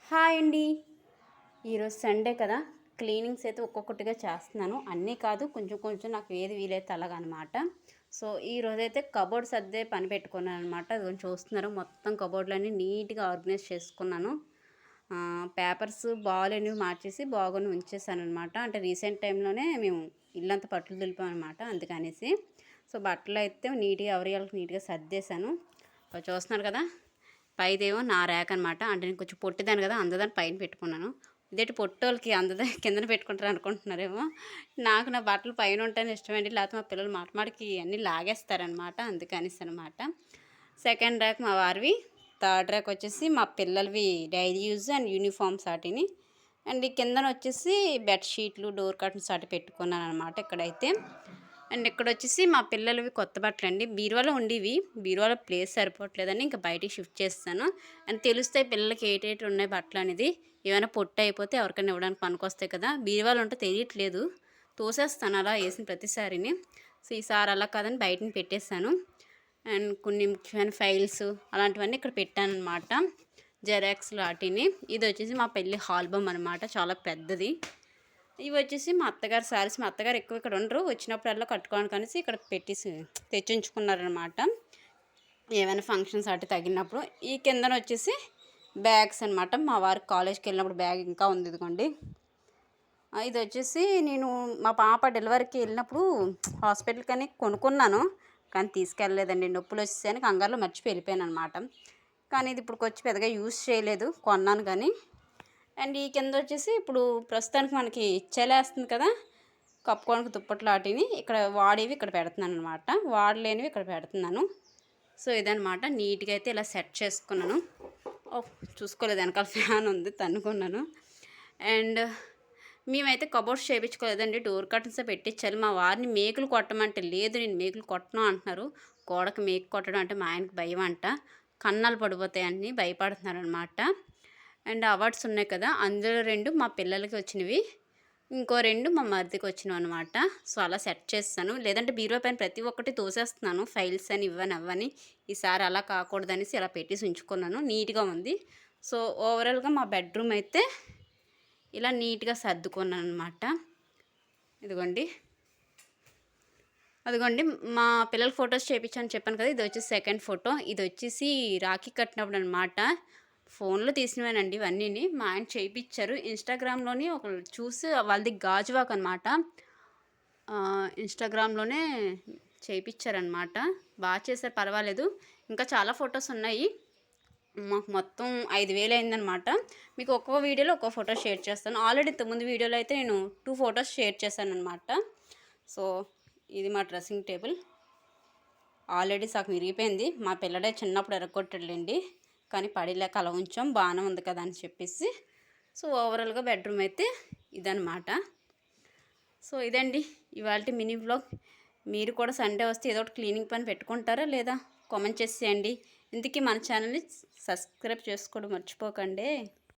Hi అండి. ఈరోజు Sunday కదా, క్లీనింగ్స్ అయితే ఒక్కొక్కటిగా చేస్తున్నాను. అన్నీ కాదు, కొంచెం కొంచెం నాకు ఏది వీలైతే అలాగనమాట. సో ఈరోజైతే కబోర్డ్ సర్దే పని పెట్టుకున్నాను అనమాట. అది కొంచెం చూస్తున్నారు, మొత్తం కబోర్డ్లన్నీ నీట్గా ఆర్గనైజ్ చేసుకున్నాను. పేపర్స్ బాగాలేనివి మార్చేసి బాగుని ఉంచేసాను అనమాట. అంటే రీసెంట్ టైంలోనే మేము ఇల్లంతా పట్లు దులిపామన్నమాట, అందుకనేసి. సో బట్టలు అయితే నీట్గా ఎవరియాలకు నీట్గా సర్దేశాను. చూస్తున్నారు కదా, పైదేమో నా ర్యాక్ అనమాట. అంటే నేను కొంచెం పొట్టిదాన్ని కదా, అందదాన్ని పైన పెట్టుకున్నాను. ఇదేంటి పొట్టోళ్ళకి అందదా కిందన పెట్టుకుంటారు అనుకుంటున్నారేమో. నాకు నా బట్టలు పైన ఉంటాయని ఇష్టమండి, లేకపోతే మా పిల్లలు మాటమాటికి అన్నీ లాగేస్తారనమాట, అందుకనేసి అనమాట. సెకండ్ ర్యాక్ మా వారివి. థర్డ్ ర్యాక్ వచ్చేసి మా పిల్లలవి డైలీ యూజ్ అండ్ యూనిఫామ్స్ వాటిని. అండ్ ఈ కిందన వచ్చేసి బెడ్షీట్లు, డోర్ కర్టన్స్ వాటి పెట్టుకున్నాను అనమాట ఇక్కడైతే. అండ్ ఇక్కడ వచ్చేసి మా పిల్లలవి కొత్త బట్టలు అండి. బీరువాలో ఉండేవి, బీరువాలో ప్లేస్ సరిపోవట్లేదని ఇంకా బయటికి షిఫ్ట్ చేస్తాను. అండ్ తెలుస్తాయి పిల్లలకి ఏటేటి ఉన్నాయి బట్టలు అనేది. ఏమైనా పొట్టు అయిపోతే ఎవరికైనా ఇవ్వడానికి పనికొస్తాయి కదా. బీరువాలో ఉంటే తెలియట్లేదు, తోసేస్తాను అలా వేసిన ప్రతిసారిని. సో ఈసారి అలా కాదని బయటని పెట్టేశాను. అండ్ కొన్ని ముఖ్యమైన ఫైల్స్ అలాంటివన్నీ ఇక్కడ పెట్టాను అనమాట, జెరాక్స్లు వాటిని. ఇది వచ్చేసి మా పెళ్ళి ఆల్బమ్ అనమాట, చాలా పెద్దది. ఇవి వచ్చేసి మా అత్తగారు శారీస్. మా అత్తగారు ఎక్కువ ఇక్కడ ఉండరు, వచ్చినప్పుడల్లా కట్టుకోవడానికి అనేసి ఇక్కడ పెట్టేసి తెచ్చించుకున్నారనమాట, ఏమైనా ఫంక్షన్స్ అటు తగినప్పుడు. ఈ కిందన వచ్చేసి బ్యాగ్స్ అనమాట, మా వారికి కాలేజ్కి వెళ్ళినప్పుడు బ్యాగ్ ఇంకా ఉంది, ఇదిగోండి. ఇది వచ్చేసి నేను మా పాప డెలివరీకి వెళ్ళినప్పుడు హాస్పిటల్కి అని కొనుక్కున్నాను, కానీ తీసుకెళ్ళలేదండి. నొప్పులు వచ్చేసాయని కంగారులో మర్చిపోయి వెళ్ళిపోయాను అనమాట. కానీ ఇది ఇప్పుడు వచ్చి పెద్దగా యూజ్ చేయలేదు, కొన్నాను కానీ. అండ్ ఈ కింద వచ్చేసి ఇప్పుడు ప్రస్తుతానికి మనకి చలేస్తుంది కదా, కప్పుకోవడానికి దుప్పట్లు వాటిని ఇక్కడ వాడేవి ఇక్కడ పెడుతున్నాను అనమాట, వాడలేనివి ఇక్కడ పెడుతున్నాను. సో ఇదనమాట, నీట్గా అయితే ఇలా సెట్ చేసుకున్నాను. చూసుకోలేదు, వెనకాల ఫ్యాన్ ఉంది, తన్నుకున్నాను. అండ్ మేమైతే కబోర్డ్స్ చేయించుకోలేదండి, డోర్ కర్టన్సే పెట్టించాలి. మా వారిని మేకులు కొట్టమంటే లేదు, నేను మేకులు కొట్టను అంటున్నారు. గోడకు మేకు కొట్టడం అంటే మా ఆయనకు భయం అంట, కన్నాలు పడిపోతాయని భయపడుతున్నారు అనమాట. అండ్ అవార్డ్స్ ఉన్నాయి కదా, అందులో 2 మా పిల్లలకి వచ్చినవి, ఇంకో 2 మా మరిదికి వచ్చినవి అనమాట. సో అలా సెట్ చేస్తాను, లేదంటే బీరువా పైన ప్రతి ఒక్కటి తోసేస్తున్నాను, ఫైల్స్ అని ఇవ్వని అవ్వని. ఈసారి అలా కాకూడదనేసి ఇలా పెట్టేసి ఉంచుకున్నాను, నీట్గా ఉంది. సో ఓవరాల్గా మా బెడ్రూమ్ అయితే ఇలా నీట్గా సర్దుకున్నాను అనమాట. ఇదిగోండి, అదిగోండి మా పిల్లల ఫొటోస్ చేయించాను చెప్పాను కదా, ఇది వచ్చేసి సెకండ్ ఫోటో. ఇది వచ్చేసి రాఖీ కట్టినప్పుడు అనమాట, ఫోన్లో తీసినవేనండి ఇవన్నీ. మా ఆయన చేయించారు, ఇన్స్టాగ్రామ్లోని ఒకరు చూసి, వాళ్ళది గాజువాక్ అనమాట, ఇన్స్టాగ్రామ్లోనే చేయించారనమాట. బాగా చేశారు, పర్వాలేదు. ఇంకా చాలా ఫొటోస్ ఉన్నాయి. మాకు మొత్తం 5,000 అయిందనమాట. మీకు ఒక్కో వీడియోలో ఒక్కో ఫోటో షేర్ చేస్తాను. ఆల్రెడీ ఇంతకుముందు వీడియోలో అయితే నేను 2 ఫొటోస్ షేర్ చేశాను అనమాట. సో ఇది మా డ్రెస్సింగ్ టేబుల్, ఆల్రెడీ సగం విరిగిపోయింది. మా పిల్లడే చిన్నప్పుడు ఎరగొట్టాడులేండి, కానీ పడేలేక అలా ఉంచాం, బాగానే ఉంది కదా అని చెప్పేసి. సో ఓవరాల్గా బెడ్రూమ్ అయితే ఇదనమాట. సో ఇదండి ఇవాళ మినీ వ్లాగ్. మీరు కూడా సండే వస్తే ఏదో ఒకటి క్లీనింగ్ పని పెట్టుకుంటారా లేదా కామెంట్ చేసేయండి. ఇందుకీ మన ఛానల్ని సబ్స్క్రైబ్ చేసుకోవడం మర్చిపోకండి.